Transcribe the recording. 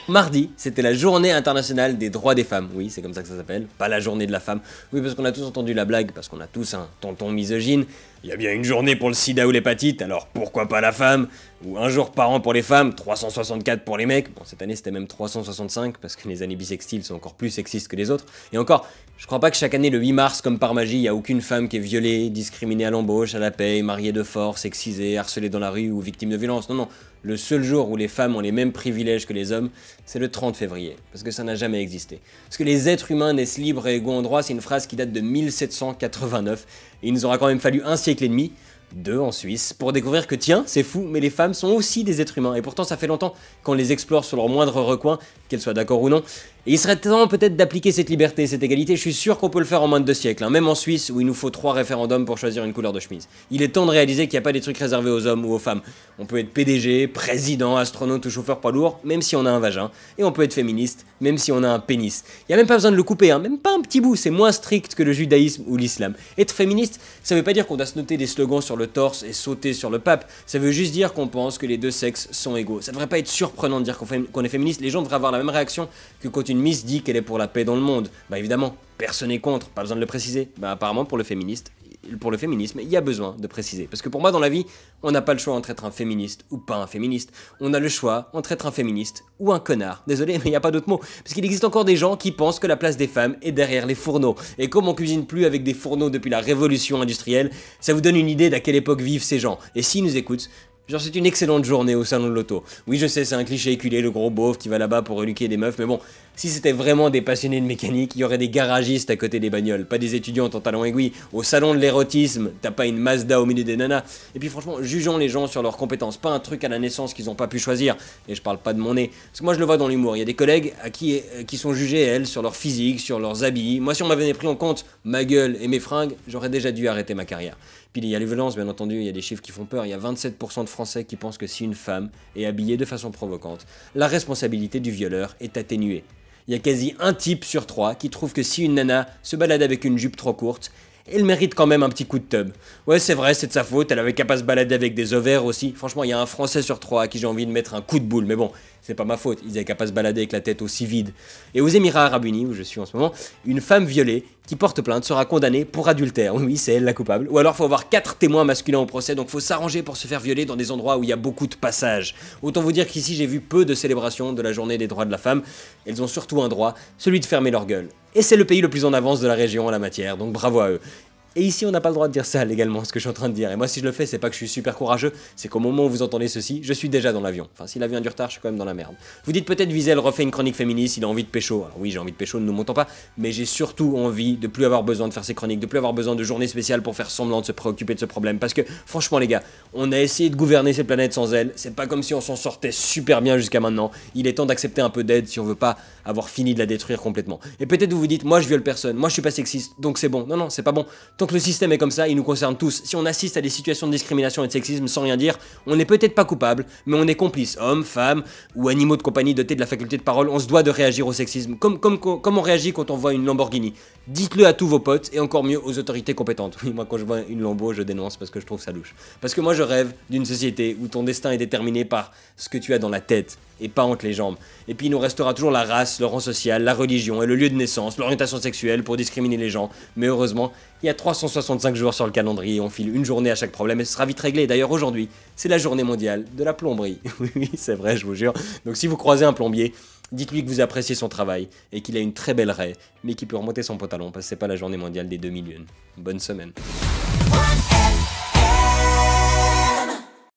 Mardi, c'était la journée internationale des droits des femmes. Oui, c'est comme ça que ça s'appelle, pas la journée de la femme. Oui, parce qu'on a tous entendu la blague, parce qu'on a tous un tonton misogyne. Il y a bien une journée pour le sida ou l'hépatite, alors pourquoi pas la femme? Ou un jour par an pour les femmes, 364 pour les mecs. Bon, cette année c'était même 365, parce que les années bissextiles sont encore plus sexistes que les autres. Et encore, je crois pas que chaque année, le 8 mars, comme par magie, il y a aucune femme qui est violée, discriminée à l'embauche, à la paye, mariée de force, sexisée, harcelée dans la rue ou victime de violence. Non, non. Le seul jour où les femmes ont les mêmes privilèges que les hommes, c'est le 30 février, parce que ça n'a jamais existé. Parce que les êtres humains naissent libres et égaux en droit, c'est une phrase qui date de 1789, et il nous aura quand même fallu un siècle et demi, 2 en Suisse, pour découvrir que tiens, c'est fou, mais les femmes sont aussi des êtres humains, et pourtant ça fait longtemps qu'on les explore sur leur moindre recoin, qu'elles soient d'accord ou non, et il serait temps peut-être d'appliquer cette liberté, cette égalité, je suis sûr qu'on peut le faire en moins de 2 siècles, hein, même en Suisse où il nous faut 3 référendums pour choisir une couleur de chemise. Il est temps de réaliser qu'il n'y a pas des trucs réservés aux hommes ou aux femmes. On peut être PDG, président, astronaute ou chauffeur poids lourd, même si on a un vagin, et on peut être féministe, même si on a un pénis. Il n'y a même pas besoin de le couper, hein, même pas un petit bout, c'est moins strict que le judaïsme ou l'islam. Être féministe, ça veut pas dire qu'on doit se noter des slogans sur le torse et sauter sur le pape, ça veut juste dire qu'on pense que les deux sexes sont égaux. Ça devrait pas être surprenant de dire qu'on est féministe, les gens devraient avoir la même réaction que quand une Miss dit qu'elle est pour la paix dans le monde. Bah évidemment, personne n'est contre, pas besoin de le préciser. Bah apparemment pour le féminisme, il y a besoin de préciser. Parce que pour moi dans la vie, on n'a pas le choix entre être un féministe ou pas un féministe. On a le choix entre être un féministe ou un connard. Désolé, mais il n'y a pas d'autre mot. Parce qu'il existe encore des gens qui pensent que la place des femmes est derrière les fourneaux. Et comme on cuisine plus avec des fourneaux depuis la révolution industrielle, ça vous donne une idée d'à quelle époque vivent ces gens. Et s'ils nous écoutent, genre c'est une excellente journée au salon de l'auto. Oui je sais c'est un cliché éculé, le gros beauf qui va là-bas pour reluquer des meufs, mais bon, si c'était vraiment des passionnés de mécanique, il y aurait des garagistes à côté des bagnoles, pas des étudiantes en talons aiguilles. Au salon de l'érotisme, t'as pas une Mazda au milieu des nanas. Et puis franchement, jugeons les gens sur leurs compétences, pas un truc à la naissance qu'ils ont pas pu choisir. Et je parle pas de mon nez, parce que moi je le vois dans l'humour, il y a des collègues à qui sont jugés elles sur leur physique, sur leurs habits. Moi si on m'avait pris en compte ma gueule et mes fringues, j'aurais déjà dû arrêter ma carrière. Puis il y a les violences, bien entendu, il y a des chiffres qui font peur. Il y a 27% de Français qui pensent que si une femme est habillée de façon provocante, la responsabilité du violeur est atténuée. Il y a quasi un type sur 3 qui trouve que si une nana se balade avec une jupe trop courte, elle mérite quand même un petit coup de tub. Ouais c'est vrai, c'est de sa faute, elle avait qu'à pas se balader avec des ovaires aussi. Franchement, il y a un Français sur 3 à qui j'ai envie de mettre un coup de boule, mais bon, c'est pas ma faute, ils avaient qu'à pas se balader avec la tête aussi vide. Et aux Émirats Arabes Unis, où je suis en ce moment, une femme violée qui porte plainte sera condamnée pour adultère. Oui, c'est elle la coupable. Ou alors faut avoir 4 témoins masculins au procès, donc faut s'arranger pour se faire violer dans des endroits où il y a beaucoup de passages. Autant vous dire qu'ici j'ai vu peu de célébrations de la journée des droits de la femme. Elles ont surtout un droit, celui de fermer leur gueule. Et c'est le pays le plus en avance de la région en la matière, donc bravo à eux. Et ici, on n'a pas le droit de dire ça légalement, ce que je suis en train de dire. Et moi, si je le fais, c'est pas que je suis super courageux, c'est qu'au moment où vous entendez ceci, je suis déjà dans l'avion. Enfin, si l'avion a du retard, je suis quand même dans la merde. Vous dites peut-être Wiesel refait une chronique féministe, il a envie de pécho. Alors oui, j'ai envie de pécho, ne nous montons pas, mais j'ai surtout envie de plus avoir besoin de faire ces chroniques, de plus avoir besoin de journées spéciales pour faire semblant de se préoccuper de ce problème. Parce que, franchement, les gars, on a essayé de gouverner cette planète sans elle. C'est pas comme si on s'en sortait super bien jusqu'à maintenant. Il est temps d'accepter un peu d'aide si on veut pas avoir fini de la détruire complètement. Et peut-être vous vous dites, moi je viole personne, moi je suis pas sexiste, donc c'est bon. Non, non, c'est pas bon. Tant que le système est comme ça, il nous concerne tous. Si on assiste à des situations de discrimination et de sexisme sans rien dire, on n'est peut-être pas coupable, mais on est complice. Hommes, femmes ou animaux de compagnie dotés de la faculté de parole, on se doit de réagir au sexisme, comme on réagit quand on voit une Lamborghini. Dites-le à tous vos potes et encore mieux aux autorités compétentes. Oui, moi quand je vois une Lambo, je dénonce parce que je trouve ça louche. Parce que moi je rêve d'une société où ton destin est déterminé par ce que tu as dans la tête et pas entre les jambes. Et puis il nous restera toujours la race, le rang social, la religion et le lieu de naissance, l'orientation sexuelle pour discriminer les gens. Mais heureusement, il y a 365 jours sur le calendrier, on file une journée à chaque problème et ce sera vite réglé. D'ailleurs aujourd'hui, c'est la journée mondiale de la plomberie. Oui, c'est vrai, je vous jure. Donc si vous croisez un plombier, dites-lui que vous appréciez son travail et qu'il a une très belle raie, mais qu'il peut remonter son pantalon parce que c'est pas la journée mondiale des demi-lunes. Bonne semaine.